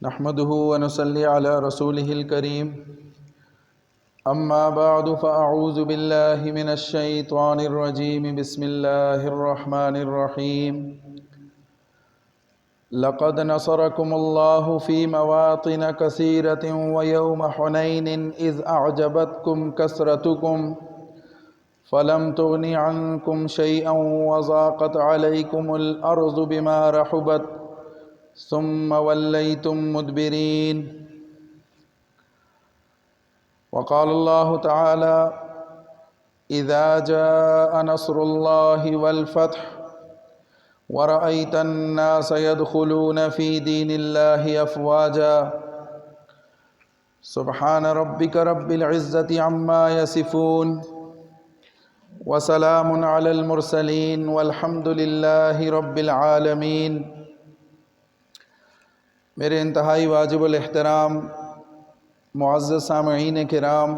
نحمده ونصلي على رسوله الكريم أما بعد فأعوذ بالله من الشيطان الرجيم بسم الله الرحمن الرحيم لقد نصركم الله في مواطن كثيرة ويوم حنين إذ أعجبتكم كثرتكم فلم تغن عنكم شيئا وضاقت عليكم الأرض بما رحبت ثم وليتم مدبرين وقال الله تعالى إذا جاء نصر الله والفتح ورأيت الناس يدخلون في دين الله أفواجا سبحان ربك رب العزة عما يصفون وسلام على المرسلين والحمد لله رب العالمين۔ میرے انتہائی واجب الاحترام معزز سامعین کرام،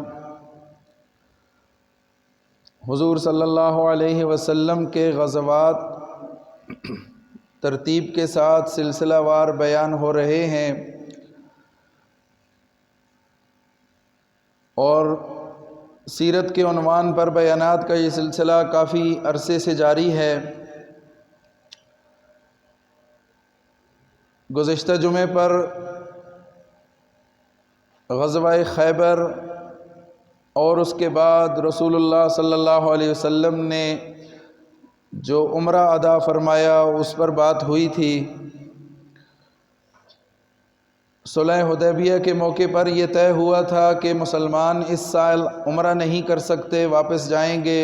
حضور صلی اللہ علیہ وسلم کے غزوات ترتیب کے ساتھ سلسلہ وار بیان ہو رہے ہیں، اور سیرت کے عنوان پر بیانات کا یہ سلسلہ کافی عرصے سے جاری ہے۔ گزشتہ جمعے پر غزوہ خیبر اور اس کے بعد رسول اللہ صلی اللہ علیہ وسلم نے جو عمرہ ادا فرمایا اس پر بات ہوئی تھی۔ صلح حدیبیہ کے موقع پر یہ طے ہوا تھا کہ مسلمان اس سال عمرہ نہیں کر سکتے، واپس جائیں گے،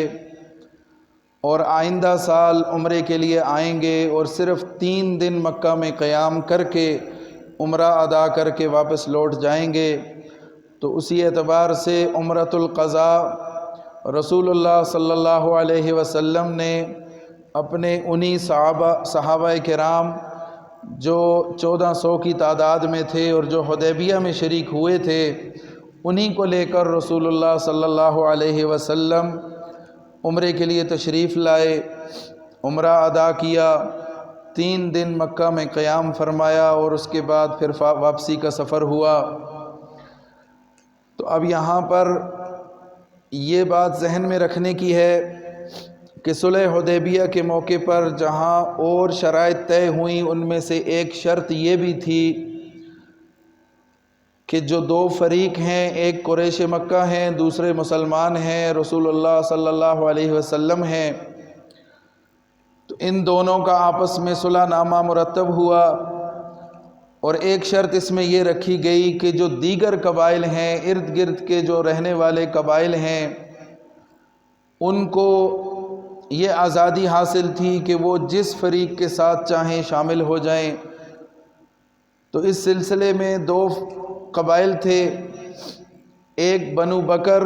اور آئندہ سال عمرے کے لیے آئیں گے اور صرف 3 دن مکہ میں قیام کر کے عمرہ ادا کر کے واپس لوٹ جائیں گے۔ تو اسی اعتبار سے عمرۃ القضاء رسول اللہ صلی اللہ علیہ وسلم نے اپنے انہی صحابہ کرام جو 1400 کی تعداد میں تھے اور جو حدیبیہ میں شریک ہوئے تھے، انہی کو لے کر رسول اللہ صلی اللہ علیہ وسلم عمرے کے لیے تشریف لائے، عمرہ ادا کیا، 3 دن مکہ میں قیام فرمایا اور اس کے بعد پھر واپسی کا سفر ہوا۔ تو اب یہاں پر یہ بات ذہن میں رکھنے کی ہے کہ صلح حدیبیہ کے موقع پر جہاں اور شرائط طے ہوئیں، ان میں سے ایک شرط یہ بھی تھی کہ جو 2 فریق ہیں، ایک قریش مکہ ہیں، دوسرے مسلمان ہیں، رسول اللہ صلی اللہ علیہ وسلم ہیں، تو ان دونوں کا آپس میں صلح نامہ مرتب ہوا، اور ایک شرط اس میں یہ رکھی گئی کہ جو دیگر قبائل ہیں، ارد گرد کے جو رہنے والے قبائل ہیں، ان کو یہ آزادی حاصل تھی کہ وہ جس فریق کے ساتھ چاہیں شامل ہو جائیں۔ تو اس سلسلے میں 2 قبائل تھے، ایک بنو بکر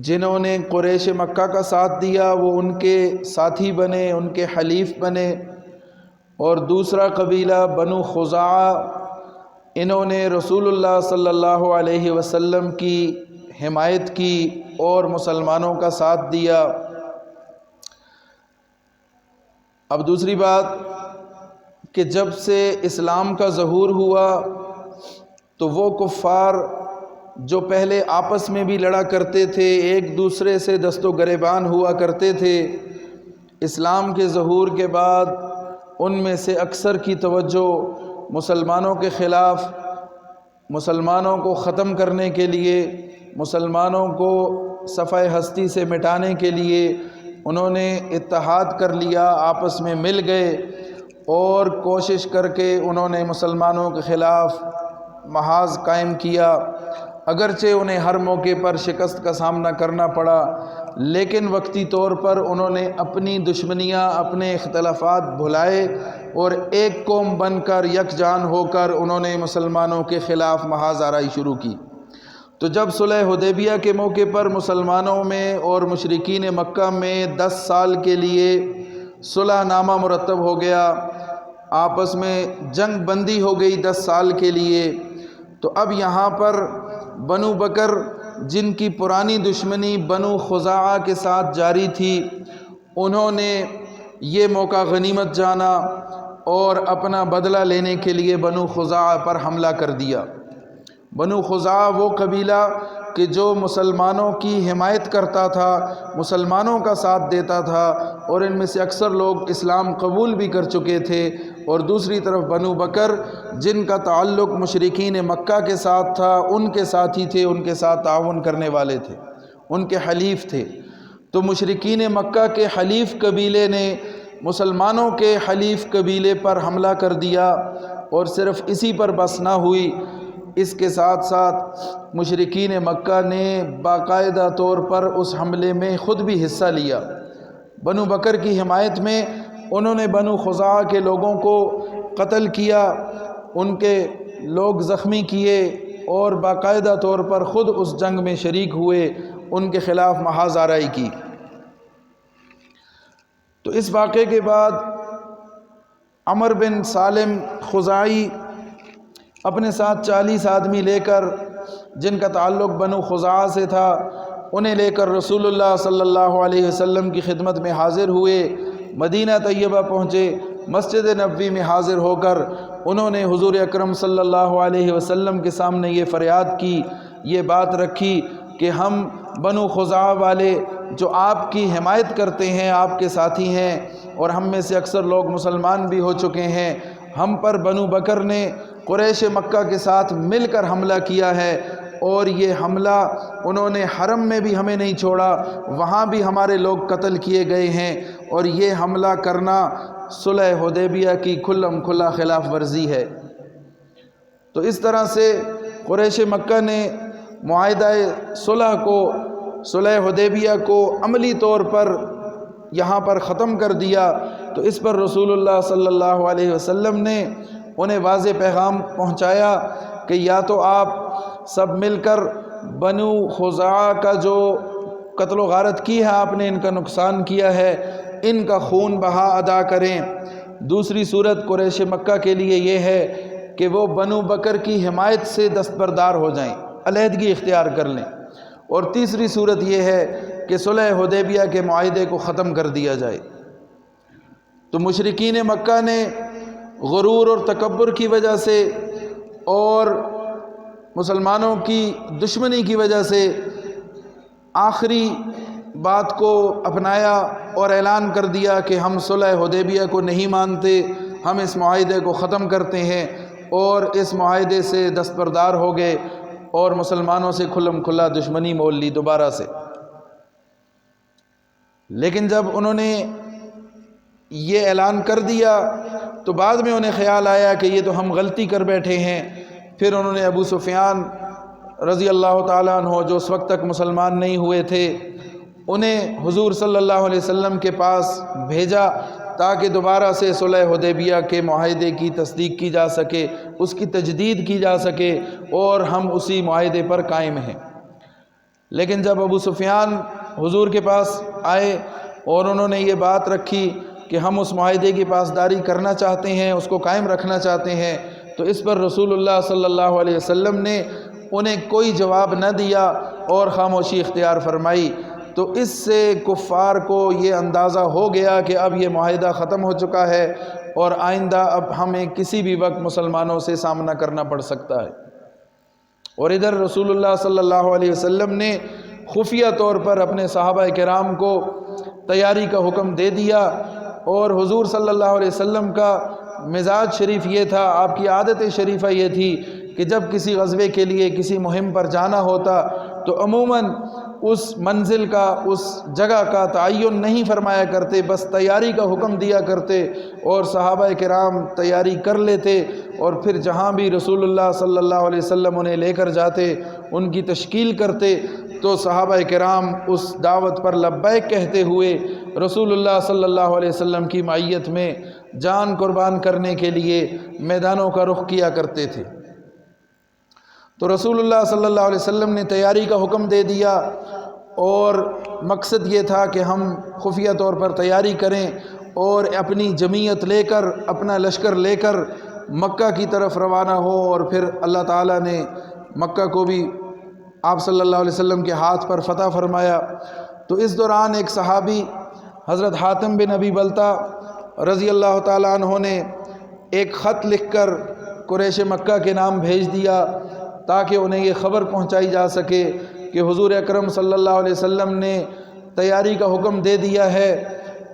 جنہوں نے قریش مکہ کا ساتھ دیا، وہ ان کے ساتھی بنے، ان کے حلیف بنے، اور دوسرا قبیلہ بنو خزاعہ، انہوں نے رسول اللہ صلی اللہ علیہ وسلم کی حمایت کی اور مسلمانوں کا ساتھ دیا۔ اب دوسری بات کہ جب سے اسلام کا ظہور ہوا تو وہ کفار جو پہلے آپس میں بھی لڑا کرتے تھے، ایک دوسرے سے دست و گریبان ہوا کرتے تھے، اسلام کے ظہور کے بعد ان میں سے اکثر کی توجہ مسلمانوں کے خلاف، مسلمانوں کو ختم کرنے کے لیے، مسلمانوں کو صفحہ ہستی سے مٹانے کے لیے انہوں نے اتحاد کر لیا، آپس میں مل گئے اور کوشش کر کے انہوں نے مسلمانوں کے خلاف محاذ قائم کیا۔ اگرچہ انہیں ہر موقع پر شکست کا سامنا کرنا پڑا، لیکن وقتی طور پر انہوں نے اپنی دشمنیاں، اپنے اختلافات بھلائے اور ایک قوم بن کر، یکجان ہو کر انہوں نے مسلمانوں کے خلاف محاذ آرائی شروع کی۔ تو جب صلح حدیبیہ کے موقع پر مسلمانوں میں اور مشرکین مکہ میں 10 سال کے لیے صلح نامہ مرتب ہو گیا، آپس میں جنگ بندی ہو گئی 10 سال کے لیے، تو اب یہاں پر بنو بکر جن کی پرانی دشمنی بنو خزاعہ کے ساتھ جاری تھی، انہوں نے یہ موقع غنیمت جانا اور اپنا بدلہ لینے کے لیے بنو خزاعہ پر حملہ کر دیا۔ بنو خزاعہ وہ قبیلہ کہ جو مسلمانوں کی حمایت کرتا تھا، مسلمانوں کا ساتھ دیتا تھا، اور ان میں سے اکثر لوگ اسلام قبول بھی کر چکے تھے، اور دوسری طرف بنو بکر جن کا تعلق مشرکین مکہ کے ساتھ تھا، ان کے ساتھی تھے، ان کے ساتھ تعاون کرنے والے تھے، ان کے حلیف تھے۔ تو مشرکین مکہ کے حلیف قبیلے نے مسلمانوں کے حلیف قبیلے پر حملہ کر دیا، اور صرف اسی پر بس نہ ہوئی، اس کے ساتھ ساتھ مشرکین مکہ نے باقاعدہ طور پر اس حملے میں خود بھی حصہ لیا۔ بنو بکر کی حمایت میں انہوں نے بنو خزاعہ کے لوگوں کو قتل کیا، ان کے لوگ زخمی کیے، اور باقاعدہ طور پر خود اس جنگ میں شریک ہوئے، ان کے خلاف محاذ آرائی کی۔ تو اس واقعے کے بعد عمر بن سالم خزاعی اپنے ساتھ 40 آدمی لے کر، جن کا تعلق بنو خزاعہ سے تھا، انہیں لے کر رسول اللہ صلی اللہ علیہ وسلم کی خدمت میں حاضر ہوئے، مدینہ طیبہ پہنچے، مسجد نبوی میں حاضر ہو کر انہوں نے حضور اکرم صلی اللہ علیہ وسلم کے سامنے یہ فریاد کی، یہ بات رکھی کہ ہم بنو خزاعہ والے جو آپ کی حمایت کرتے ہیں، آپ کے ساتھی ہیں، اور ہم میں سے اکثر لوگ مسلمان بھی ہو چکے ہیں، ہم پر بنو بکر نے قریش مکہ کے ساتھ مل کر حملہ کیا ہے، اور یہ حملہ انہوں نے حرم میں بھی ہمیں نہیں چھوڑا، وہاں بھی ہمارے لوگ قتل کیے گئے ہیں، اور یہ حملہ کرنا صلح حدیبیہ کی کھلم کھلا خلاف ورزی ہے۔ تو اس طرح سے قریش مکہ نے معاہدہ صلح حدیبیہ کو عملی طور پر یہاں پر ختم کر دیا۔ تو اس پر رسول اللہ صلی اللہ علیہ وسلم نے انہیں واضح پیغام پہنچایا کہ یا تو آپ سب مل کر بنو خزاعہ کا جو قتل و غارت کی ہے، آپ نے ان کا نقصان کیا ہے، ان کا خون بہا ادا کریں۔ دوسری صورت قریش مکہ کے لیے یہ ہے کہ وہ بنو بکر کی حمایت سے دستبردار ہو جائیں، علیحدگی اختیار کر لیں، اور تیسری صورت یہ ہے کہ صلح حدیبیہ کے معاہدے کو ختم کر دیا جائے۔ تو مشرکین مکہ نے غرور اور تکبر کی وجہ سے اور مسلمانوں کی دشمنی کی وجہ سے آخری بات کو اپنایا اور اعلان کر دیا کہ ہم صلح حدیبیہ کو نہیں مانتے، ہم اس معاہدے کو ختم کرتے ہیں، اور اس معاہدے سے دستبردار ہو گئے اور مسلمانوں سے کھلم کھلا دشمنی مول لی دوبارہ سے۔ لیکن جب انہوں نے یہ اعلان کر دیا تو بعد میں انہیں خیال آیا کہ یہ تو ہم غلطی کر بیٹھے ہیں۔ پھر انہوں نے ابو سفیان رضی اللہ تعالیٰ عنہ، جو اس وقت تک مسلمان نہیں ہوئے تھے، انہیں حضور صلی اللہ علیہ وسلم کے پاس بھیجا تاکہ دوبارہ سے صلح حدیبیہ کے معاہدے کی تصدیق کی جا سکے، اس کی تجدید کی جا سکے، اور ہم اسی معاہدے پر قائم ہیں۔ لیکن جب ابو سفیان حضور کے پاس آئے اور انہوں نے یہ بات رکھی کہ ہم اس معاہدے کی پاسداری کرنا چاہتے ہیں، اس کو قائم رکھنا چاہتے ہیں، تو اس پر رسول اللہ صلی اللہ علیہ وسلم نے انہیں کوئی جواب نہ دیا اور خاموشی اختیار فرمائی۔ تو اس سے کفار کو یہ اندازہ ہو گیا کہ اب یہ معاہدہ ختم ہو چکا ہے، اور آئندہ اب ہمیں کسی بھی وقت مسلمانوں سے سامنا کرنا پڑ سکتا ہے۔ اور ادھر رسول اللہ صلی اللہ علیہ وسلم نے خفیہ طور پر اپنے صحابہ کرام کو تیاری کا حکم دے دیا، اور حضور صلی اللہ علیہ وسلم کا مزاج شریف یہ تھا، آپ کی عادت شریفہ یہ تھی کہ جب کسی غزوے کے لیے کسی مہم پر جانا ہوتا تو عموماً اس منزل کا، اس جگہ کا تعین نہیں فرمایا کرتے، بس تیاری کا حکم دیا کرتے، اور صحابہ کرام تیاری کر لیتے، اور پھر جہاں بھی رسول اللہ صلی اللہ علیہ وسلم انہیں لے کر جاتے ان کی تشکیل کرتے، تو صحابہ کرام اس دعوت پر لبیک کہتے ہوئے رسول اللہ صلی اللہ علیہ وسلم کی معیت میں جان قربان کرنے کے لیے میدانوں کا رخ کیا کرتے تھے۔ تو رسول اللہ صلی اللہ علیہ وسلم نے تیاری کا حکم دے دیا، اور مقصد یہ تھا کہ ہم خفیہ طور پر تیاری کریں اور اپنی جمعیت لے کر، اپنا لشکر لے کر مکہ کی طرف روانہ ہو، اور پھر اللہ تعالیٰ نے مکہ کو بھی آپ صلی اللہ علیہ وسلم کے ہاتھ پر فتح فرمایا۔ تو اس دوران ایک صحابی حضرت حاتم بن ابی بلتہ رضی اللہ تعالیٰ عنہ نے ایک خط لکھ کر قریش مکہ کے نام بھیج دیا تاکہ انہیں یہ خبر پہنچائی جا سکے کہ حضور اکرم صلی اللہ علیہ وسلم نے تیاری کا حکم دے دیا ہے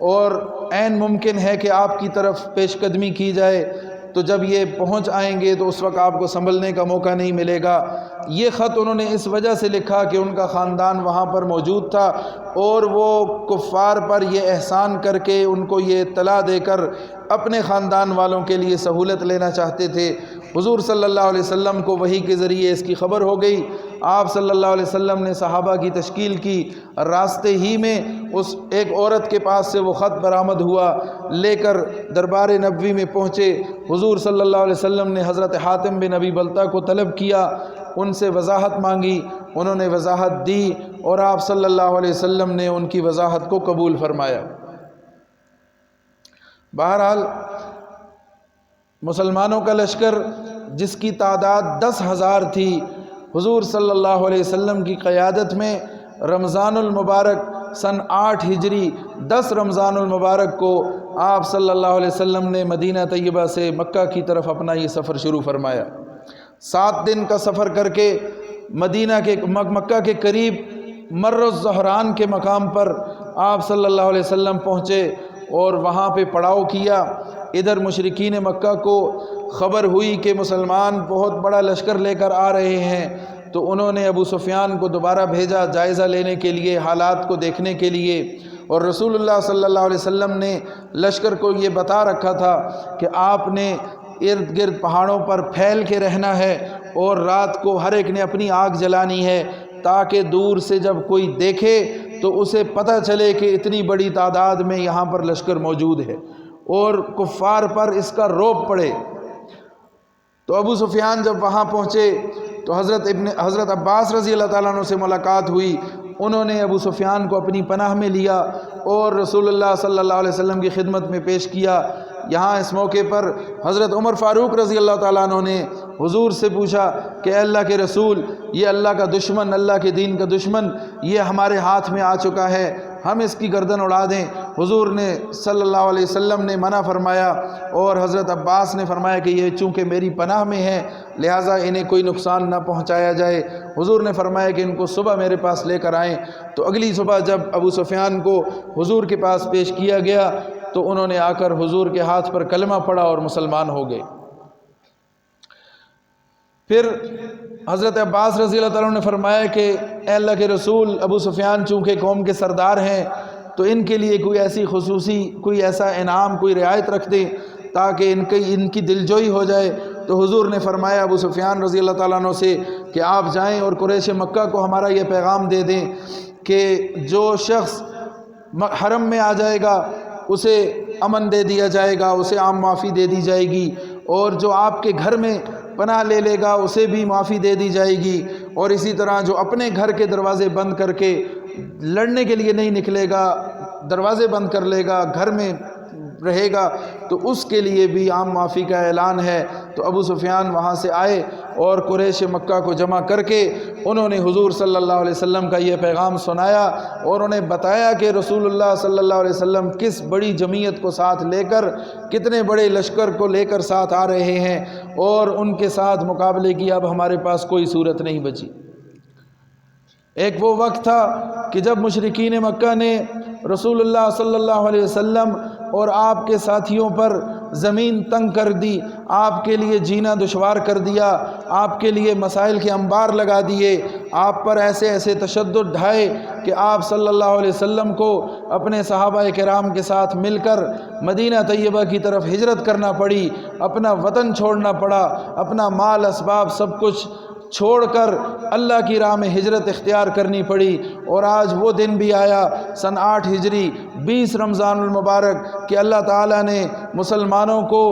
اور عین ممکن ہے کہ آپ کی طرف پیش قدمی کی جائے، تو جب یہ پہنچ آئیں گے تو اس وقت آپ کو سنبھلنے کا موقع نہیں ملے گا۔ یہ خط انہوں نے اس وجہ سے لکھا کہ ان کا خاندان وہاں پر موجود تھا اور وہ کفار پر یہ احسان کر کے ان کو یہ اطلاع دے کر اپنے خاندان والوں کے لیے سہولت لینا چاہتے تھے۔ حضور صلی اللہ علیہ وسلم کو وحی کے ذریعے اس کی خبر ہو گئی۔ آپ صلی اللہ علیہ وسلم نے صحابہ کی تشکیل کی، راستے ہی میں اس ایک عورت کے پاس سے وہ خط برآمد ہوا، لے کر دربار نبوی میں پہنچے۔ حضور صلی اللہ علیہ وسلم نے حضرت حاتم بن ابی بلتہ کو طلب کیا، ان سے وضاحت مانگی، انہوں نے وضاحت دی اور آپ صلی اللہ علیہ وسلم نے ان کی وضاحت کو قبول فرمایا۔ بہرحال مسلمانوں کا لشکر جس کی تعداد 10,000 تھی، حضور صلی اللہ علیہ وسلم کی قیادت میں رمضان المبارک سن 8 ہجری 10 رمضان المبارک کو آپ صلی اللہ علیہ وسلم نے مدینہ طیبہ سے مکہ کی طرف اپنا یہ سفر شروع فرمایا۔ 7 دن کا سفر کر کے مکہ کے قریب مر الزہران کے مقام پر آپ صلی اللہ علیہ وسلم پہنچے اور وہاں پہ پڑاؤ کیا۔ ادھر مشرکین مکہ کو خبر ہوئی کہ مسلمان بہت بڑا لشکر لے کر آ رہے ہیں، تو انہوں نے ابو سفیان کو دوبارہ بھیجا جائزہ لینے کے لیے، حالات کو دیکھنے کے لیے، اور رسول اللہ صلی اللہ علیہ وسلم نے لشکر کو یہ بتا رکھا تھا کہ آپ نے ارد گرد پہاڑوں پر پھیل کے رہنا ہے اور رات کو ہر ایک نے اپنی آگ جلانی ہے تاکہ دور سے جب کوئی دیکھے تو اسے پتہ چلے کہ اتنی بڑی تعداد میں یہاں پر لشکر موجود ہے اور کفار پر اس کا رعب پڑے۔ تو ابو سفیان جب وہاں پہنچے تو حضرت عباس رضی اللہ تعالیٰ عنہ سے ملاقات ہوئی، انہوں نے ابو سفیان کو اپنی پناہ میں لیا اور رسول اللہ صلی اللہ علیہ وسلم کی خدمت میں پیش کیا۔ یہاں اس موقع پر حضرت عمر فاروق رضی اللہ تعالیٰ عنہ نے حضور سے پوچھا کہ اے اللہ کے رسول، یہ اللہ کا دشمن، اللہ کے دین کا دشمن، یہ ہمارے ہاتھ میں آ چکا ہے، ہم اس کی گردن اڑا دیں؟ حضور نے صلی اللہ علیہ وسلم نے منع فرمایا اور حضرت عباس نے فرمایا کہ یہ چونکہ میری پناہ میں ہے لہٰذا انہیں کوئی نقصان نہ پہنچایا جائے۔ حضور نے فرمایا کہ ان کو صبح میرے پاس لے کر آئیں۔ تو اگلی صبح جب ابو سفیان کو حضور کے پاس پیش کیا گیا تو انہوں نے آ کر حضور کے ہاتھ پر کلمہ پڑھا اور مسلمان ہو گئے۔ پھر حضرت عباس رضی اللہ تعالیٰ نے فرمایا کہ اے اللہ کے رسول، ابو سفیان چونکہ قوم کے سردار ہیں تو ان کے لیے کوئی ایسی خصوصی کوئی ایسا انعام، کوئی رعایت رکھ دیں تاکہ ان کی دلجوئی ہو جائے۔ تو حضور نے فرمایا ابو سفیان رضی اللہ تعالیٰ عنہ سے کہ آپ جائیں اور قریش مکہ کو ہمارا یہ پیغام دے دیں کہ جو شخص حرم میں آ جائے گا اسے امن دے دیا جائے گا، اسے عام معافی دے دی جائے گی، اور جو آپ کے گھر میں پناہ لے لے گا اسے بھی معافی دے دی جائے گی، اور اسی طرح جو اپنے گھر کے دروازے بند کر کے لڑنے کے لیے نہیں نکلے گا، دروازے بند کر لے گا، گھر میں رہے گا، تو اس کے لیے بھی عام معافی کا اعلان ہے۔ تو ابو سفیان وہاں سے آئے اور قریش مکہ کو جمع کر کے انہوں نے حضور صلی اللہ علیہ وسلم کا یہ پیغام سنایا اور انہیں بتایا کہ رسول اللہ صلی اللہ علیہ وسلم کس بڑی جمعیت کو ساتھ لے کر، کتنے بڑے لشکر کو لے کر ساتھ آ رہے ہیں، اور ان کے ساتھ مقابلے کی اب ہمارے پاس کوئی صورت نہیں بچی۔ ایک وہ وقت تھا کہ جب مشرکین مکہ نے رسول اللہ صلی اللہ علیہ وسلم اور آپ کے ساتھیوں پر زمین تنگ کر دی، آپ کے لیے جینا دشوار کر دیا، آپ کے لیے مسائل کے انبار لگا دیے، آپ پر ایسے ایسے تشدد ڈھائے کہ آپ صلی اللہ علیہ وسلم کو اپنے صحابہ کرام کے ساتھ مل کر مدینہ طیبہ کی طرف ہجرت کرنا پڑی، اپنا وطن چھوڑنا پڑا، اپنا مال اسباب سب کچھ چھوڑ کر اللہ کی راہ میں ہجرت اختیار کرنی پڑی۔ اور آج وہ دن بھی آیا سن 8 ہجری 20 رمضان المبارک کہ اللہ تعالیٰ نے مسلمانوں کو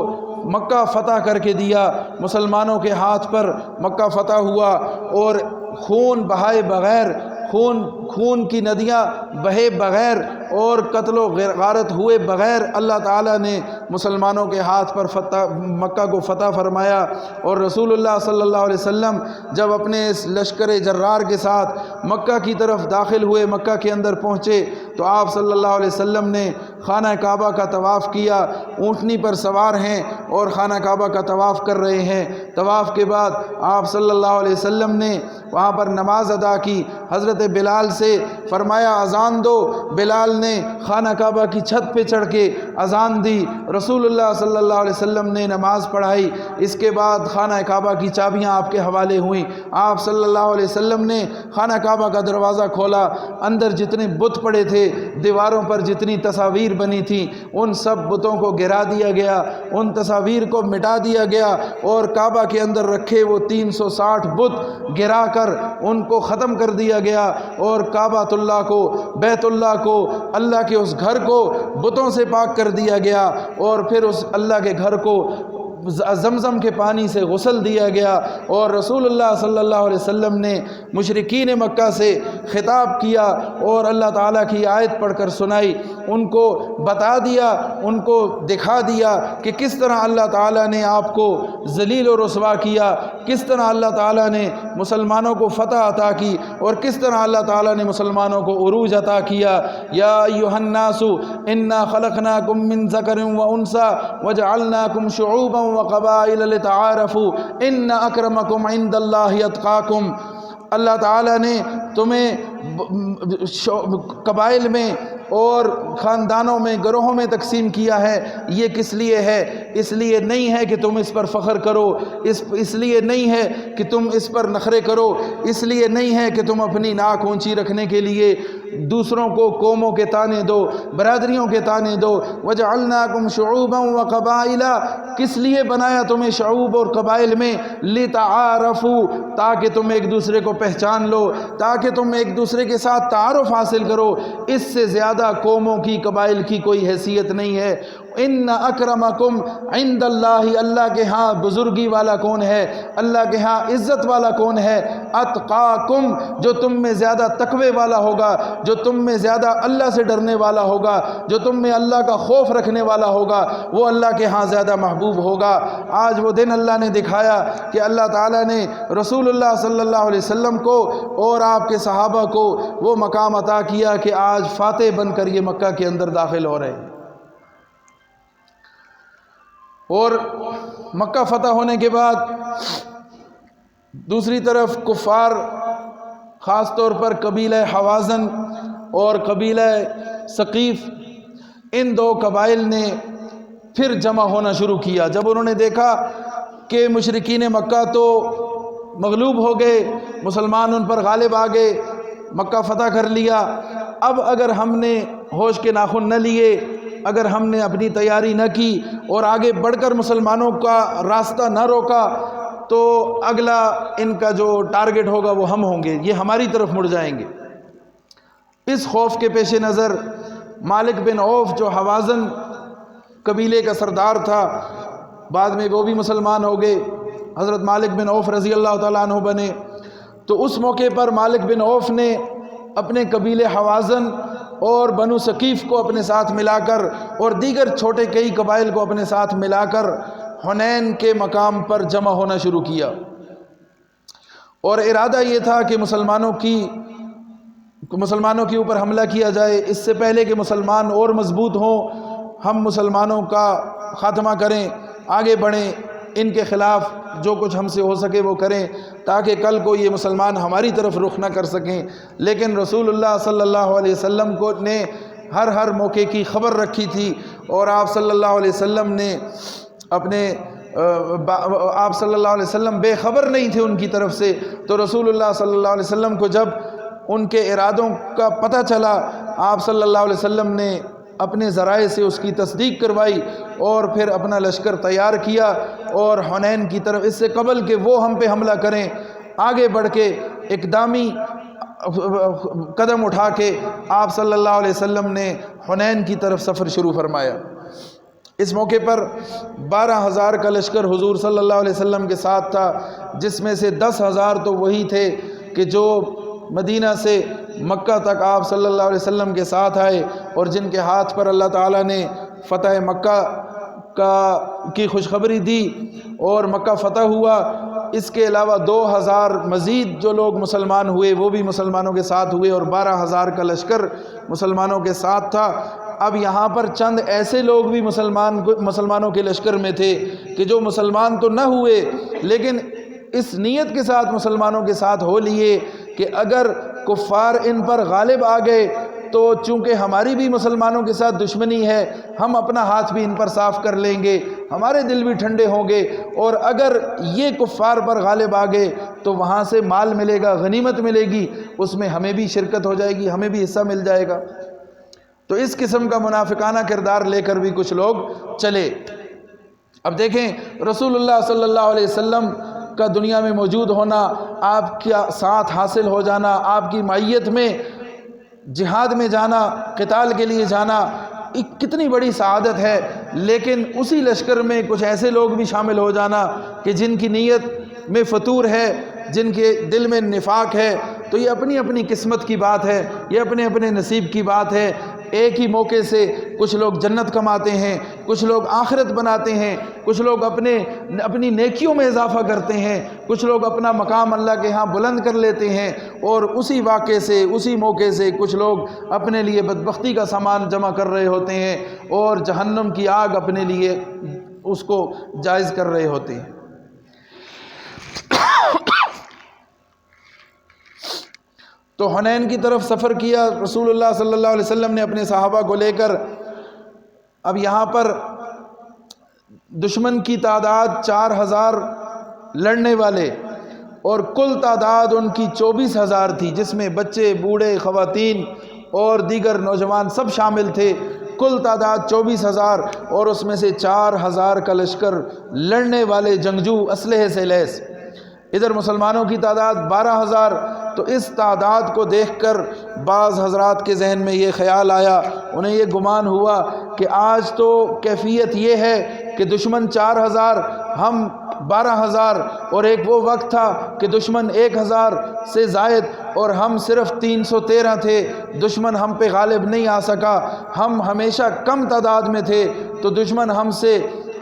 مکہ فتح کر کے دیا، مسلمانوں کے ہاتھ پر مکہ فتح ہوا، اور خون بہائے بغیر، خون کی ندیاں بہے بغیر اور قتل و غارت ہوئے بغیر اللہ تعالیٰ نے مسلمانوں کے ہاتھ پر مکہ کو فتح فرمایا۔ اور رسول اللہ صلی اللہ علیہ وسلم جب اپنے اس لشکر جرار کے ساتھ مکہ کی طرف داخل ہوئے، مکہ کے اندر پہنچے، تو آپ صلی اللہ علیہ وسلم نے خانہ کعبہ کا طواف کیا، اونٹنی پر سوار ہیں اور خانہ کعبہ کا طواف کر رہے ہیں۔ طواف کے بعد آپ صلی اللہ علیہ وسلم نے وہاں پر نماز ادا کی، حضرت بلال سے فرمایا اذان دو، بلال نے خانہ کعبہ کی چھت پہ چڑھ کے اذان دی، رسول اللہ صلی اللہ علیہ وسلم نے نماز پڑھائی، اس کے بعد خانہ کعبہ کی چابیاں آپ کے حوالے ہوئیں، آپ صلی اللہ علیہ وسلم نے خانہ کعبہ کا دروازہ کھولا، اندر جتنے بت پڑے تھے، دیواروں پر جتنی تصاویر بنی تھیں، ان سب بتوں کو گرا دیا گیا، ان تصاویر کو مٹا دیا گیا، اور کعبہ کے اندر رکھے وہ 360 بت گرا کر ان کو ختم کر دیا گیا، اور کعبہ اللہ کو، بیت اللہ کو، اللہ کے اس گھر کو بتوں سے پاک کر دیا گیا، اور پھر اس اللہ کے گھر کو زمزم کے پانی سے غسل دیا گیا، اور رسول اللہ صلی اللہ علیہ وسلم نے مشرکین مکہ سے خطاب کیا اور اللہ تعالیٰ کی آیت پڑھ کر سنائی، ان کو بتا دیا، ان کو دکھا دیا کہ کس طرح اللہ تعالیٰ نے آپ کو ذلیل و رسوا کیا، کس طرح اللہ تعالیٰ نے مسلمانوں کو فتح عطا کی، اور کس طرح اللہ تعالیٰ نے مسلمانوں کو عروج عطا کیا۔ یا ایھا الناس انا خلقناکم من ذکر و انثی وجعلناکم شعوبا وقبائل لتعارفوا ان اکرمکم عند اللہ اتقاکم۔ اللہ تعالیٰ نے تمہیں قبائل میں اور خاندانوں میں، گروہوں میں تقسیم کیا ہے، یہ کس لیے ہے؟ اس لیے نہیں ہے کہ تم اس پر فخر کرو، اس لیے نہیں ہے کہ تم اس پر نخرے کرو، اس لیے نہیں ہے کہ تم اپنی ناک اونچی رکھنے کے لیے دوسروں کو قوموں کے تانے دو، برادریوں کے تانے دو۔ وجعلناکم شعوبا وقبائل، کس لیے بنایا تمہیں شعوب اور قبائل میں؟ لتعارفوا، تاکہ تم ایک دوسرے کو پہچان لو، تاکہ تم ایک دوسرے کے ساتھ تعارف حاصل کرو۔ اس سے زیادہ قوموں کی، قبائل کی کوئی حیثیت نہیں ہے۔ ان اکرمکم عند اللہ، اللہ کے ہاں بزرگی والا کون ہے؟ اللہ کے ہاں عزت والا کون ہے؟ اتقاکم، جو تم میں زیادہ تقوی والا ہوگا، جو تم میں زیادہ اللہ سے ڈرنے والا ہوگا، جو تم میں اللہ کا خوف رکھنے والا ہوگا، وہ اللہ کے ہاں زیادہ محبوب ہوگا۔ آج وہ دن اللہ نے دکھایا کہ اللہ تعالیٰ نے رسول اللہ صلی اللہ علیہ وسلم کو اور آپ کے صحابہ کو وہ مقام عطا کیا کہ آج فاتح بن کر یہ مکہ کے اندر داخل ہو رہے ہیں۔ اور مکہ فتح ہونے کے بعد دوسری طرف کفار، خاص طور پر قبیلہ حوازن اور قبیلہ ثقیف، ان دو قبائل نے پھر جمع ہونا شروع کیا۔ جب انہوں نے دیکھا کہ مشرکین مکہ تو مغلوب ہو گئے، مسلمان ان پر غالب آ گئے، مکہ فتح کر لیا، اب اگر ہم نے ہوش کے ناخن نہ لیے، اگر ہم نے اپنی تیاری نہ کی اور آگے بڑھ کر مسلمانوں کا راستہ نہ روکا، تو اگلا ان کا جو ٹارگٹ ہوگا وہ ہم ہوں گے، یہ ہماری طرف مڑ جائیں گے۔ اس خوف کے پیش نظر مالک بن عوف، جو حوازن قبیلے کا سردار تھا، بعد میں وہ بھی مسلمان ہو گئے، حضرت مالک بن عوف رضی اللہ تعالیٰ عنہ بنے، تو اس موقع پر مالک بن عوف نے اپنے قبیلے حوازن اور بنو ثقیف کو اپنے ساتھ ملا کر اور دیگر چھوٹے کئی قبائل کو اپنے ساتھ ملا کر حنین کے مقام پر جمع ہونا شروع کیا، اور ارادہ یہ تھا کہ مسلمانوں کے اوپر حملہ کیا جائے، اس سے پہلے کہ مسلمان اور مضبوط ہوں، ہم مسلمانوں کا خاتمہ کریں، آگے بڑھیں، ان کے خلاف جو کچھ ہم سے ہو سکے وہ کریں، تاکہ کل کو یہ مسلمان ہماری طرف رخ نہ کر سکیں۔ لیکن رسول اللہ صلی اللہ علیہ وسلم کو نے ہر موقع کی خبر رکھی تھی، اور آپ صلی اللہ علیہ وسلم نے آپ صلی اللہ علیہ وسلم بے خبر نہیں تھے ان کی طرف سے۔ تو رسول اللہ صلی اللہ علیہ وسلم کو جب ان کے ارادوں کا پتہ چلا، آپ صلی اللہ علیہ وسلم نے اپنے ذرائع سے اس کی تصدیق کروائی، اور پھر اپنا لشکر تیار کیا، اور حنین کی طرف، اس سے قبل کہ وہ ہم پہ حملہ کریں، آگے بڑھ کے اقدامی قدم اٹھا کے آپ صلی اللہ علیہ وسلم نے حنین کی طرف سفر شروع فرمایا۔ اس موقع پر 12,000 کا لشکر حضور صلی اللہ علیہ وسلم کے ساتھ تھا، جس میں سے 10,000 تو وہی تھے کہ جو مدینہ سے مکہ تک آپ صلی اللہ علیہ وسلم کے ساتھ آئے، اور جن کے ہاتھ پر اللہ تعالیٰ نے فتح مکہ کی خوشخبری دی اور مکہ فتح ہوا۔ اس کے علاوہ 2000 مزید جو لوگ مسلمان ہوئے وہ بھی مسلمانوں کے ساتھ ہوئے، اور 12000 کا لشکر مسلمانوں کے ساتھ تھا۔ اب یہاں پر چند ایسے لوگ بھی مسلمانوں کے لشکر میں تھے کہ جو مسلمان تو نہ ہوئے لیکن اس نیت کے ساتھ مسلمانوں کے ساتھ ہو لیے کہ اگر کفار ان پر غالب آ گئے تو چونکہ ہماری بھی مسلمانوں کے ساتھ دشمنی ہے، ہم اپنا ہاتھ بھی ان پر صاف کر لیں گے، ہمارے دل بھی ٹھنڈے ہوں گے، اور اگر یہ کفار پر غالب آ گئے تو وہاں سے مال ملے گا، غنیمت ملے گی، اس میں ہمیں بھی شرکت ہو جائے گی، ہمیں بھی حصہ مل جائے گا۔ تو اس قسم کا منافقانہ کردار لے کر بھی کچھ لوگ چلے۔ اب دیکھیں رسول اللہ صلی اللہ علیہ وسلم کا دنیا میں موجود ہونا، آپ کا ساتھ حاصل ہو جانا، آپ کی معیت میں جہاد میں جانا، قتال کے لیے جانا، ایک کتنی بڑی سعادت ہے، لیکن اسی لشکر میں کچھ ایسے لوگ بھی شامل ہو جانا کہ جن کی نیت میں فتور ہے، جن کے دل میں نفاق ہے، تو یہ اپنی اپنی قسمت کی بات ہے، یہ اپنے اپنے نصیب کی بات ہے۔ ایک ہی موقع سے کچھ لوگ جنت کماتے ہیں، کچھ لوگ آخرت بناتے ہیں، کچھ لوگ اپنی نیکیوں میں اضافہ کرتے ہیں، کچھ لوگ اپنا مقام اللہ کے ہاں بلند کر لیتے ہیں، اور اسی واقعے سے اسی موقع سے کچھ لوگ اپنے لیے بدبختی کا سامان جمع کر رہے ہوتے ہیں اور جہنم کی آگ اپنے لیے اس کو جائز کر رہے ہوتے ہیں۔ تو حنین کی طرف سفر کیا رسول اللہ صلی اللہ علیہ وسلم نے اپنے صحابہ کو لے کر۔ اب یہاں پر دشمن کی تعداد 4000 لڑنے والے، اور کل تعداد ان کی 24000 تھی، جس میں بچے، بوڑھے، خواتین اور دیگر نوجوان سب شامل تھے۔ کل تعداد 24000، اور اس میں سے 4000 کا لشکر لڑنے والے جنگجو اسلحے سے لیس، ادھر مسلمانوں کی تعداد 12000۔ تو اس تعداد کو دیکھ کر بعض حضرات کے ذہن میں یہ خیال آیا، انہیں یہ گمان ہوا کہ آج تو کیفیت یہ ہے کہ دشمن 4000، ہم 12000، اور ایک وہ وقت تھا کہ دشمن 1000 سے زائد اور ہم صرف 313 تھے، دشمن ہم پہ غالب نہیں آ سکا، ہم ہمیشہ کم تعداد میں تھے، تو دشمن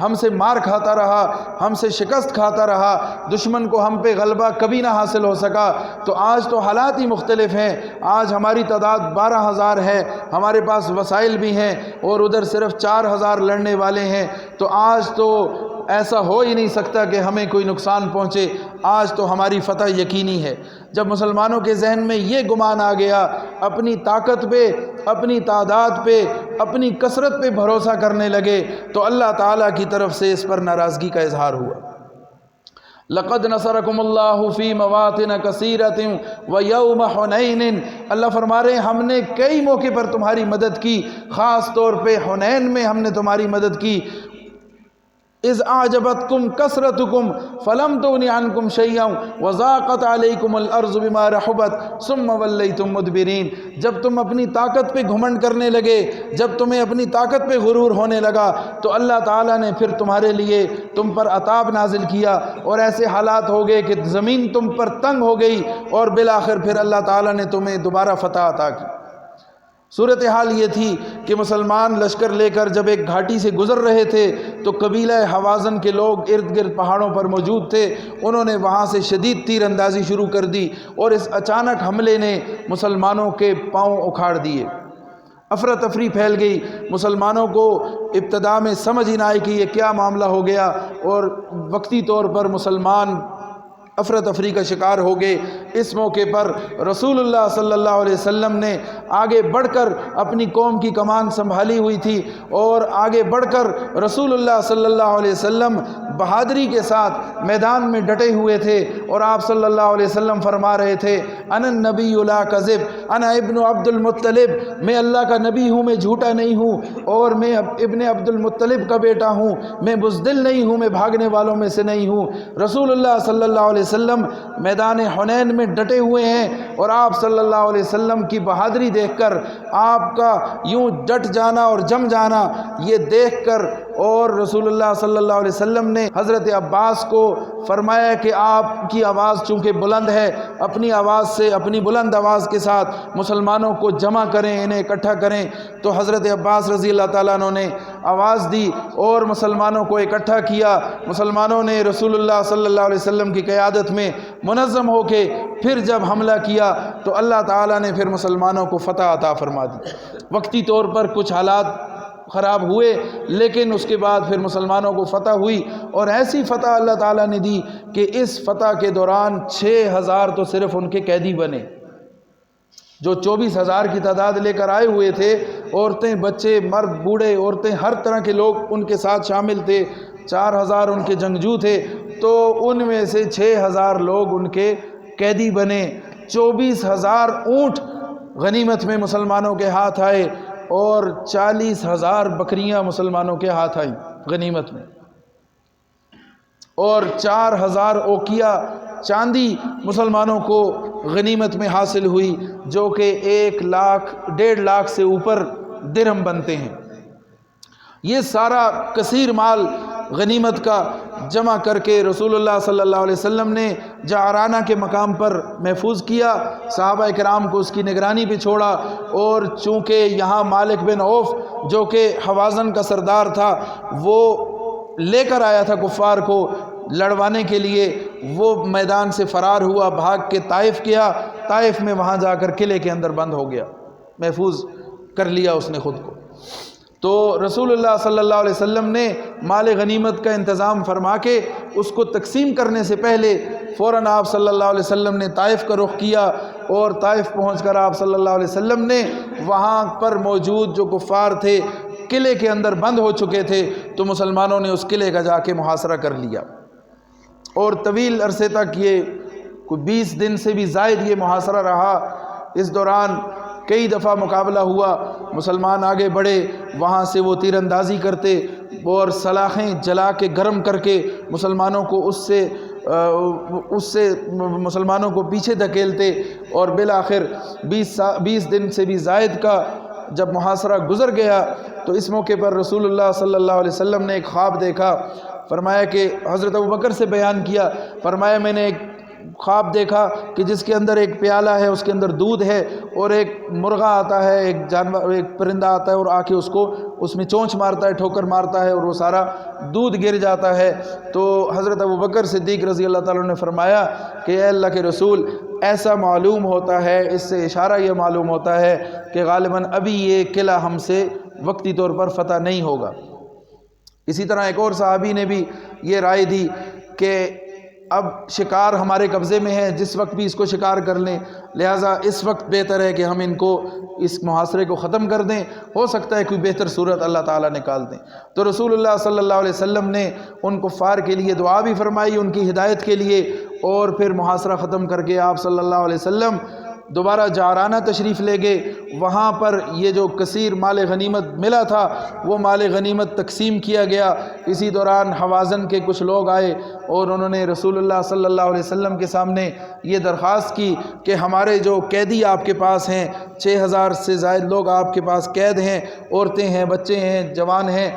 ہم سے مار کھاتا رہا، ہم سے شکست کھاتا رہا، دشمن کو ہم پہ غلبہ کبھی نہ حاصل ہو سکا۔ تو آج تو حالات ہی مختلف ہیں، آج ہماری تعداد 12000 ہے، ہمارے پاس وسائل بھی ہیں، اور ادھر صرف 4000 لڑنے والے ہیں، تو آج تو ایسا ہو ہی نہیں سکتا کہ ہمیں کوئی نقصان پہنچے، آج تو ہماری فتح یقینی ہے۔ جب مسلمانوں کے ذہن میں یہ گمان آ گیا، اپنی طاقت پہ، اپنی تعداد پہ، اپنی کثرت پہ بھروسہ کرنے لگے، تو اللہ تعالیٰ کی طرف سے اس پر ناراضگی کا اظہار ہوا۔ لقد نصرکم اللہ فی مواطن کثیرۃ ویوم حنین، اللہ فرما رہے ہیں ہم نے کئی موقع پر تمہاری مدد کی، خاص طور پہ حنین میں ہم نے تمہاری مدد کی۔ اذ اعجبتکم کثرتکم فلم تغن عنکم شیئا وضاقت علیکم الارض بما رحبت ثم ولیتم مدبرین، جب تم اپنی طاقت پہ گھمنڈ کرنے لگے، جب تمہیں اپنی طاقت پہ غرور ہونے لگا، تو اللہ تعالیٰ نے پھر تمہارے لیے تم پر عذاب نازل کیا، اور ایسے حالات ہو گئے کہ زمین تم پر تنگ ہو گئی، اور بالآخر پھر اللہ تعالیٰ نے تمہیں دوبارہ فتح عطا کی۔ صورتحال یہ تھی کہ مسلمان لشکر لے کر جب ایک گھاٹی سے گزر رہے تھے تو قبیلہ حوازن کے لوگ ارد گرد پہاڑوں پر موجود تھے، انہوں نے وہاں سے شدید تیر اندازی شروع کر دی، اور اس اچانک حملے نے مسلمانوں کے پاؤں اکھاڑ دیے، افراتفری پھیل گئی، مسلمانوں کو ابتدا میں سمجھ ہی نہ آئی کہ یہ کیا معاملہ ہو گیا، اور وقتی طور پر مسلمان افراتفری کا شکار ہو گئے۔ اس موقع پر رسول اللہ صلی اللہ علیہ وسلم نے آگے بڑھ کر اپنی قوم کی کمان سنبھالی ہوئی تھی، اور آگے بڑھ کر رسول اللہ صلی اللہ علیہ وسلم بہادری کے ساتھ میدان میں ڈٹے ہوئے تھے، اور آپ صلی اللہ علیہ وسلم فرما رہے تھے انا النبی لا کذب انا ابن عبد المطلب، میں اللہ کا نبی ہوں، میں جھوٹا نہیں ہوں، اور میں ابن عبد المطلب کا بیٹا ہوں، میں بزدل نہیں ہوں، میں بھاگنے والوں میں سے نہیں ہوں۔ رسول اللہ صلی اللہ علیہ وسلم میدان حنین میں ڈٹے ہوئے ہیں، اور آپ صلی اللہ علیہ وسلم کی بہادری دیکھ کر، آپ کا یوں ڈٹ جانا اور جم جانا یہ دیکھ کر، اور رسول اللہ صلی اللہ علیہ وسلم نے حضرت عباس کو فرمایا کہ آپ کی آواز چونکہ بلند ہے، اپنی آواز سے، اپنی بلند آواز کے ساتھ مسلمانوں کو جمع کریں، انہیں اکٹھا کریں۔ تو حضرت عباس رضی اللہ تعالیٰ عنہ نے آواز دی اور مسلمانوں کو اکٹھا کیا۔ مسلمانوں نے رسول اللہ صلی اللہ علیہ وسلم کی قیادت میں منظم ہو کے پھر جب حملہ کیا تو اللہ تعالیٰ نے پھر مسلمانوں کو فتح عطا فرما دی۔ وقتی طور پر کچھ حالات خراب ہوئے، لیکن اس کے بعد پھر مسلمانوں کو فتح ہوئی، اور ایسی فتح اللہ تعالیٰ نے دی کہ اس فتح کے دوران 6000 تو صرف ان کے قیدی بنے۔ جو 24,000 کی تعداد لے کر آئے ہوئے تھے، عورتیں، بچے، مرد، بوڑھے، عورتیں، ہر طرح کے لوگ ان کے ساتھ شامل تھے، 4000 ان کے جنگجو تھے، تو ان میں سے 6000 لوگ ان کے قیدی بنے۔ 24,000 اونٹ غنیمت میں مسلمانوں کے ہاتھ آئے اور 40,000 بکریاں مسلمانوں کے ہاتھ آئیں غنیمت میں، اور 4000 اوقیہ چاندی مسلمانوں کو غنیمت میں حاصل ہوئی، جو کہ 1 لاکھ 1.5 لاکھ سے اوپر درہم بنتے ہیں۔ یہ سارا کثیر مال غنیمت کا جمع کر کے رسول اللہ صلی اللہ علیہ وسلم نے جعرانہ کے مقام پر محفوظ کیا، صحابہ کرام کو اس کی نگرانی پہ چھوڑا، اور چونکہ یہاں مالک بن عوف جو کہ حوازن کا سردار تھا، وہ لے کر آیا تھا کفار کو لڑوانے کے لیے، وہ میدان سے فرار ہوا، بھاگ کے طائف کیا، طائف میں وہاں جا کر قلعے کے اندر بند ہو گیا، محفوظ کر لیا اس نے خود کو۔ تو رسول اللہ صلی اللہ علیہ وسلم نے مال غنیمت کا انتظام فرما کے اس کو تقسیم کرنے سے پہلے فوراً آپ صلی اللہ علیہ وسلم نے طائف کا رخ کیا، اور طائف پہنچ کر آپ صلی اللہ علیہ وسلم نے وہاں پر موجود جو کفار تھے قلعے کے اندر بند ہو چکے تھے، تو مسلمانوں نے اس قلعے کا جا کے محاصرہ کر لیا، اور طویل عرصے تک یہ کوئی 20 دن سے بھی زائد یہ محاصرہ رہا۔ اس دوران کئی دفعہ مقابلہ ہوا، مسلمان آگے بڑھے، وہاں سے وہ تیر اندازی کرتے اور سلاخیں جلا کے گرم کر کے مسلمانوں کو اس سے مسلمانوں کو پیچھے دھکیلتے، اور بالآخر 20 دن سے بھی زائد کا جب محاصرہ گزر گیا تو اس موقع پر رسول اللہ صلی اللہ علیہ وسلم نے ایک خواب دیکھا۔ فرمایا کہ حضرت ابوبکر سے بیان کیا، فرمایا میں نے ایک خواب دیکھا کہ جس کے اندر ایک پیالہ ہے، اس کے اندر دودھ ہے، اور ایک مرغہ آتا ہے، ایک جانور، ایک پرندہ آتا ہے اور آ کے اس میں چونچ مارتا ہے، ٹھوکر مارتا ہے، اور وہ سارا دودھ گر جاتا ہے۔ تو حضرت ابوبکر صدیق رضی اللہ تعالیٰ نے فرمایا کہ اے اللہ کے رسول، ایسا معلوم ہوتا ہے، اس سے اشارہ یہ معلوم ہوتا ہے کہ غالباً ابھی یہ قلعہ ہم سے وقتی طور پر فتح نہیں ہوگا۔ اسی طرح ایک اور صحابی نے بھی یہ رائے دی کہ اب شکار ہمارے قبضے میں ہے، جس وقت بھی اس کو شکار کر لیں، لہٰذا اس وقت بہتر ہے کہ ہم ان کو اس محاصرے کو ختم کر دیں، ہو سکتا ہے کوئی بہتر صورت اللہ تعالیٰ نکال دیں۔ تو رسول اللہ صلی اللہ علیہ وسلم نے ان کفار کے لیے دعا بھی فرمائی ان کی ہدایت کے لیے، اور پھر محاصرہ ختم کر کے آپ صلی اللہ علیہ وسلم دوبارہ جعرانہ تشریف لے گئے۔ وہاں پر یہ جو کثیر مال غنیمت ملا تھا وہ مال غنیمت تقسیم کیا گیا۔ اسی دوران حوازن کے کچھ لوگ آئے اور انہوں نے رسول اللہ صلی اللہ علیہ وسلم کے سامنے یہ درخواست کی کہ ہمارے جو قیدی آپ کے پاس ہیں، 6000 سے زائد لوگ آپ کے پاس قید ہیں، عورتیں ہیں، بچے ہیں، جوان ہیں،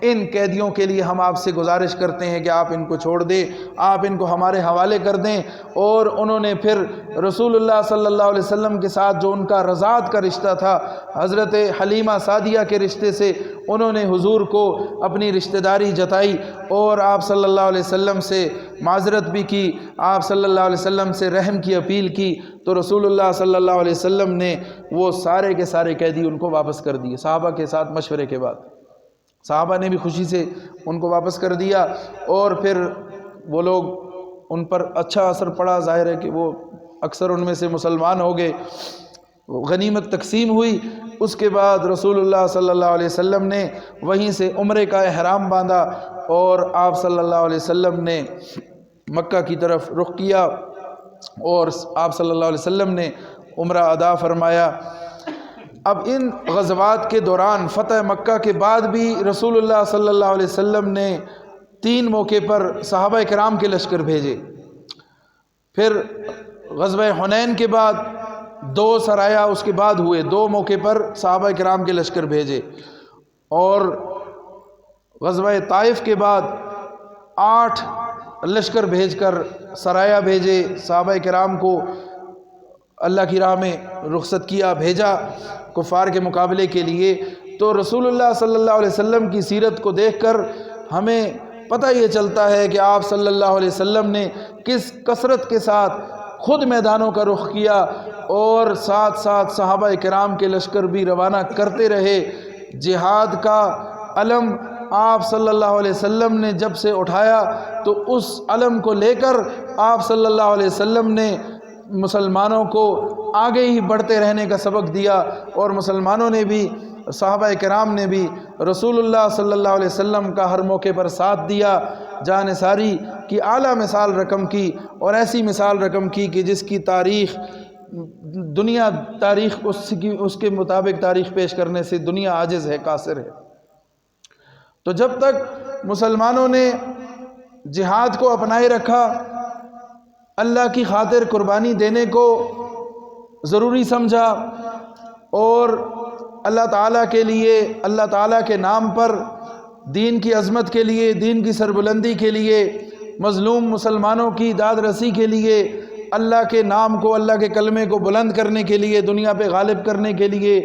ان قیدیوں کے لیے ہم آپ سے گزارش کرتے ہیں کہ آپ ان کو چھوڑ دیں، آپ ان کو ہمارے حوالے کر دیں۔ اور انہوں نے پھر رسول اللہ صلی اللہ علیہ وسلم کے ساتھ جو ان کا رضاعت کا رشتہ تھا، حضرت حلیمہ سعدیہ کے رشتے سے انہوں نے حضور کو اپنی رشتہ داری جتائی، اور آپ صلی اللہ علیہ وسلم سے معذرت بھی کی، آپ صلی اللہ علیہ وسلم سے رحم کی اپیل کی، تو رسول اللہ صلی اللہ علیہ وسلم نے وہ سارے کے سارے قیدی ان کو واپس کر دیے، صحابہ کے ساتھ مشورے کے بعد۔ صحابہ نے بھی خوشی سے ان کو واپس کر دیا، اور پھر وہ لوگ، ان پر اچھا اثر پڑا، ظاہر ہے کہ وہ اکثر ان میں سے مسلمان ہو گئے، غنیمت تقسیم ہوئی۔ اس کے بعد رسول اللہ صلی اللہ علیہ وسلم نے وہیں سے عمرے کا احرام باندھا، اور آپ صلی اللہ علیہ وسلم نے مکہ کی طرف رخ کیا، اور آپ صلی اللہ علیہ وسلم نے عمرہ ادا فرمایا۔ اب ان غزوات کے دوران فتح مکہ کے بعد بھی رسول اللہ صلی اللہ علیہ وسلم نے 3 موقع پر صحابہ کرام کے لشکر بھیجے۔ پھر غزوہ حنین کے بعد 2 سرایا اس کے بعد ہوئے، 2 موقع پر صحابہ کرام کے لشکر بھیجے، اور غزوہ طائف کے بعد 8 لشکر بھیج کر سرایا بھیجے، صحابہ کرام کو اللہ کی راہ میں رخصت کیا، بھیجا کفار کے مقابلے کے لیے۔ تو رسول اللہ صلی اللہ علیہ وسلم کی سیرت کو دیکھ کر ہمیں پتہ یہ چلتا ہے کہ آپ صلی اللہ علیہ وسلم نے کس کثرت کے ساتھ خود میدانوں کا رخ کیا اور ساتھ ساتھ صحابہ کرام کے لشکر بھی روانہ کرتے رہے۔ جہاد کا علم آپ صلی اللہ علیہ وسلم نے جب سے اٹھایا تو اس علم کو لے کر آپ صلی اللہ علیہ وسلم نے مسلمانوں کو آگے ہی بڑھتے رہنے کا سبق دیا، اور مسلمانوں نے بھی، صحابہ کرام نے بھی رسول اللہ صلی اللہ علیہ وسلم کا ہر موقع پر ساتھ دیا۔ جان ساری کی اعلیٰ مثال رقم کی، اور ایسی مثال رقم کی کہ جس کی تاریخ دنیا تاریخ اس کے مطابق تاریخ پیش کرنے سے دنیا عاجز ہے، قاصر ہے۔ تو جب تک مسلمانوں نے جہاد کو اپنائے رکھا، اللہ کی خاطر قربانی دینے کو ضروری سمجھا، اور اللہ تعالیٰ کے لیے، اللہ تعالیٰ کے نام پر، دین کی عظمت کے لیے، دین کی سربلندی کے لیے، مظلوم مسلمانوں کی داد رسی کے لیے، اللہ کے نام کو، اللہ کے کلمے کو بلند کرنے کے لیے، دنیا پہ غالب کرنے کے لیے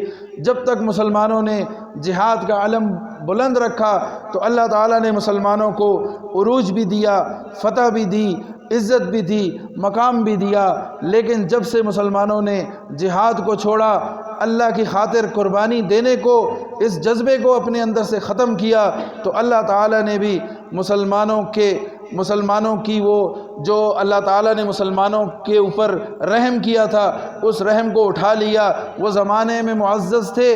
جب تک مسلمانوں نے جہاد کا علم بلند رکھا تو اللہ تعالیٰ نے مسلمانوں کو عروج بھی دیا، فتح بھی دی، عزت بھی دی، مقام بھی دیا۔ لیکن جب سے مسلمانوں نے جہاد کو چھوڑا، اللہ کی خاطر قربانی دینے کو، اس جذبے کو اپنے اندر سے ختم کیا، تو اللہ تعالیٰ نے بھی مسلمانوں کی وہ جو اللہ تعالیٰ نے مسلمانوں کے اوپر رحم کیا تھا، اس رحم کو اٹھا لیا۔ وہ زمانے میں معزز تھے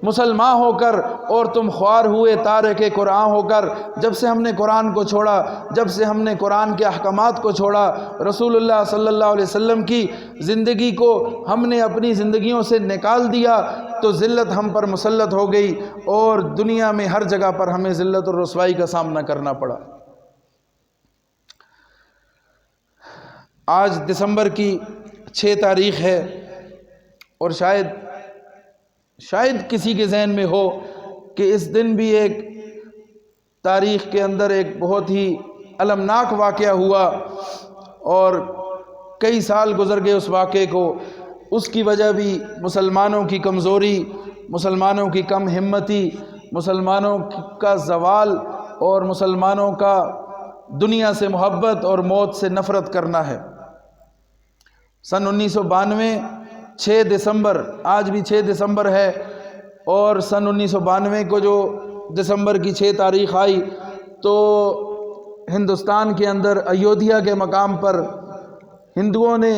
مسلمان ہو کر، اور تم خوار ہوئے تارک قرآن ہو کر۔ جب سے ہم نے قرآن کو چھوڑا، جب سے ہم نے قرآن کے احکامات کو چھوڑا، رسول اللہ صلی اللہ علیہ وسلم کی زندگی کو ہم نے اپنی زندگیوں سے نکال دیا، تو ذلت ہم پر مسلط ہو گئی، اور دنیا میں ہر جگہ پر ہمیں ذلت اور رسوائی کا سامنا کرنا پڑا۔ آج دسمبر کی 6 تاریخ ہے، اور شاید کسی کے ذہن میں ہو کہ اس دن بھی ایک تاریخ کے اندر ایک بہت ہی المناک واقعہ ہوا، اور کئی سال گزر گئے اس واقعے کو۔ اس کی وجہ بھی مسلمانوں کی کمزوری، مسلمانوں کی کم ہمتی، مسلمانوں کا زوال، اور مسلمانوں کا دنیا سے محبت اور موت سے نفرت کرنا ہے۔ سن 1992 6 دسمبر، آج بھی 6 دسمبر ہے، اور سن 1992 کو جو دسمبر کی 6 تاریخ آئی تو ہندوستان کے اندر ایودھیا کے مقام پر ہندوؤں نے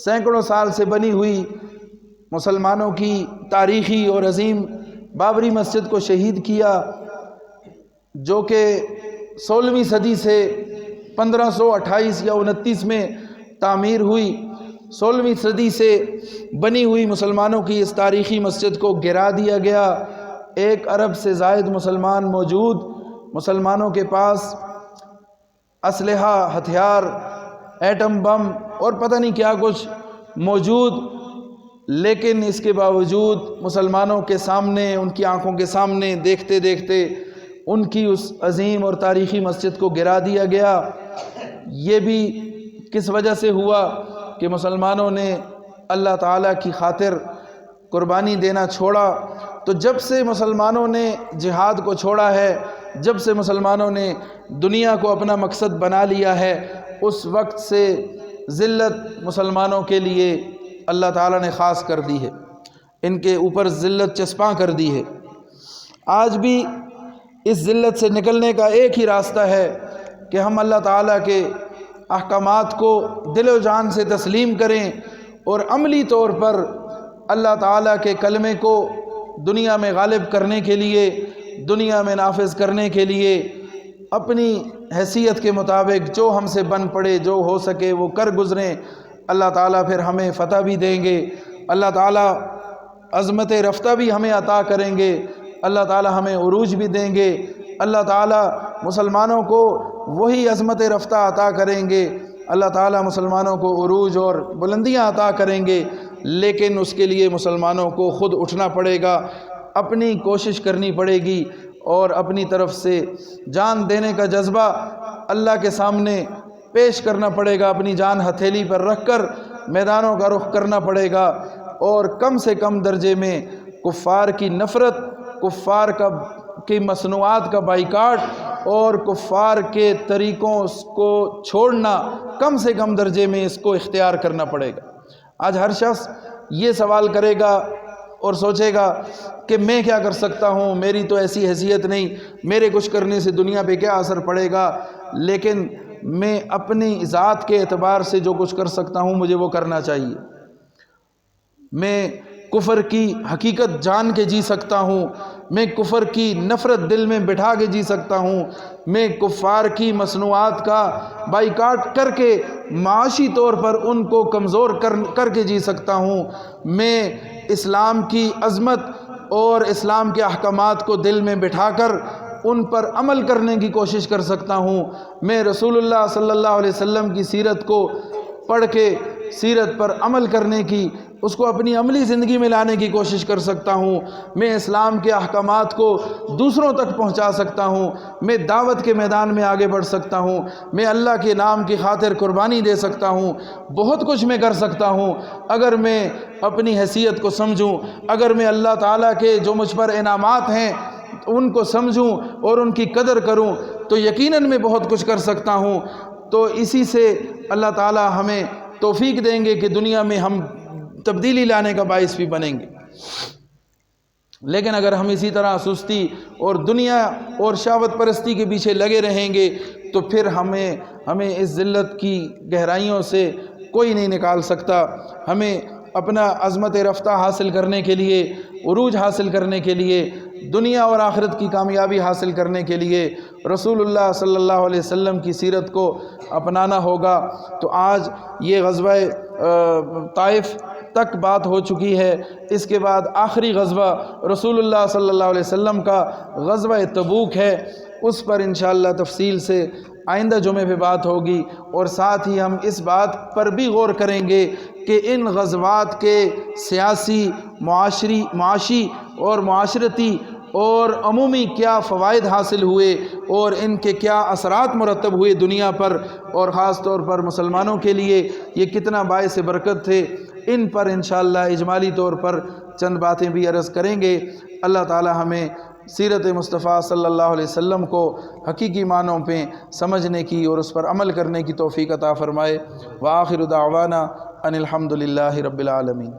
سینکڑوں سال سے بنی ہوئی مسلمانوں کی تاریخی اور عظیم بابری مسجد کو شہید کیا، جو کہ 16ویں صدی سے 1528 یا 29 میں تعمیر ہوئی۔ 16ویں صدی سے بنی ہوئی مسلمانوں کی اس تاریخی مسجد کو گرا دیا گیا۔ 1 ارب سے زائد مسلمان موجود، مسلمانوں کے پاس اسلحہ، ہتھیار، ایٹم بم اور پتہ نہیں کیا کچھ موجود، لیکن اس کے باوجود مسلمانوں کے سامنے، ان کی آنکھوں کے سامنے دیکھتے دیکھتے ان کی اس عظیم اور تاریخی مسجد کو گرا دیا گیا۔ یہ بھی کس وجہ سے ہوا کہ مسلمانوں نے اللہ تعالیٰ کی خاطر قربانی دینا چھوڑا۔ تو جب سے مسلمانوں نے جہاد کو چھوڑا ہے، جب سے مسلمانوں نے دنیا کو اپنا مقصد بنا لیا ہے، اس وقت سے ذلت مسلمانوں کے لیے اللہ تعالیٰ نے خاص کر دی ہے، ان کے اوپر ذلت چسپاں کر دی ہے۔ آج بھی اس ذلت سے نکلنے کا ایک ہی راستہ ہے کہ ہم اللہ تعالیٰ کے احکامات کو دل و جان سے تسلیم کریں، اور عملی طور پر اللہ تعالیٰ کے کلمے کو دنیا میں غالب کرنے کے لیے، دنیا میں نافذ کرنے کے لیے اپنی حیثیت کے مطابق جو ہم سے بن پڑے، جو ہو سکے وہ کر گزریں۔ اللہ تعالیٰ پھر ہمیں فتح بھی دیں گے، اللہ تعالیٰ عظمت رفتہ بھی ہمیں عطا کریں گے، اللہ تعالیٰ ہمیں عروج بھی دیں گے، اللہ تعالیٰ مسلمانوں کو وہی عظمت رفتہ عطا کریں گے، اللہ تعالیٰ مسلمانوں کو عروج اور بلندیاں عطا کریں گے۔ لیکن اس کے لیے مسلمانوں کو خود اٹھنا پڑے گا، اپنی کوشش کرنی پڑے گی، اور اپنی طرف سے جان دینے کا جذبہ اللہ کے سامنے پیش کرنا پڑے گا، اپنی جان ہتھیلی پر رکھ کر میدانوں کا رخ کرنا پڑے گا، اور کم سے کم درجے میں کفار کی نفرت، کفار کی مصنوعات کا بائیکاٹ اور کفار کے طریقوں کو چھوڑنا، کم سے کم درجے میں اس کو اختیار کرنا پڑے گا۔ آج ہر شخص یہ سوال کرے گا اور سوچے گا کہ میں کیا کر سکتا ہوں، میری تو ایسی حیثیت نہیں، میرے کچھ کرنے سے دنیا پہ کیا اثر پڑے گا، لیکن میں اپنی ذات کے اعتبار سے جو کچھ کر سکتا ہوں مجھے وہ کرنا چاہیے۔ میں کفر کی حقیقت جان کے جی سکتا ہوں، میں کفر کی نفرت دل میں بٹھا کے جی سکتا ہوں، میں کفار کی مصنوعات کا بائیکاٹ کر کے معاشی طور پر ان کو کمزور کر کے جی سکتا ہوں، میں اسلام کی عظمت اور اسلام کے احکامات کو دل میں بٹھا کر ان پر عمل کرنے کی کوشش کر سکتا ہوں، میں رسول اللہ صلی اللہ علیہ وسلم کی سیرت کو پڑھ کے سیرت پر عمل کرنے کی، اس کو اپنی عملی زندگی میں لانے کی کوشش کر سکتا ہوں، میں اسلام کے احکامات کو دوسروں تک پہنچا سکتا ہوں، میں دعوت کے میدان میں آگے بڑھ سکتا ہوں، میں اللہ کے نام کی خاطر قربانی دے سکتا ہوں، بہت کچھ میں کر سکتا ہوں اگر میں اپنی حیثیت کو سمجھوں، اگر میں اللہ تعالیٰ کے جو مجھ پر انعامات ہیں ان کو سمجھوں اور ان کی قدر کروں تو یقیناً میں بہت کچھ کر سکتا ہوں۔ تو اسی سے اللہ تعالیٰ ہمیں توفیق دیں گے کہ دنیا میں ہم تبدیلی لانے کا باعث بھی بنیں گے۔ لیکن اگر ہم اسی طرح سستی اور دنیا اور شہوت پرستی کے پیچھے لگے رہیں گے تو پھر ہمیں اس ذلت کی گہرائیوں سے کوئی نہیں نکال سکتا۔ ہمیں اپنا عظمت رفتہ حاصل کرنے کے لیے، عروج حاصل کرنے کے لیے، دنیا اور آخرت کی کامیابی حاصل کرنے کے لیے رسول اللہ صلی اللہ علیہ وسلم کی سیرت کو اپنانا ہوگا۔ تو آج یہ غزوہ طائف تک بات ہو چکی ہے، اس کے بعد آخری غزوہ رسول اللہ صلی اللہ علیہ وسلم کا غزوہ تبوک ہے، اس پر انشاءاللہ تفصیل سے آئندہ جمعے پہ بات ہوگی، اور ساتھ ہی ہم اس بات پر بھی غور کریں گے کہ ان غزوات کے سیاسی، معاشی اور معاشرتی اور عمومی کیا فوائد حاصل ہوئے اور ان کے کیا اثرات مرتب ہوئے دنیا پر، اور خاص طور پر مسلمانوں کے لیے یہ کتنا باعث برکت تھے۔ ان پر انشاءاللہ اجمالی طور پر چند باتیں بھی عرض کریں گے۔ اللہ تعالی ہمیں سیرت مصطفیٰ صلی اللہ علیہ وسلم کو حقیقی معنوں پہ سمجھنے کی اور اس پر عمل کرنے کی توفیق عطا فرمائے۔ وآخر دعوانا ان الحمد للہ رب العالمین۔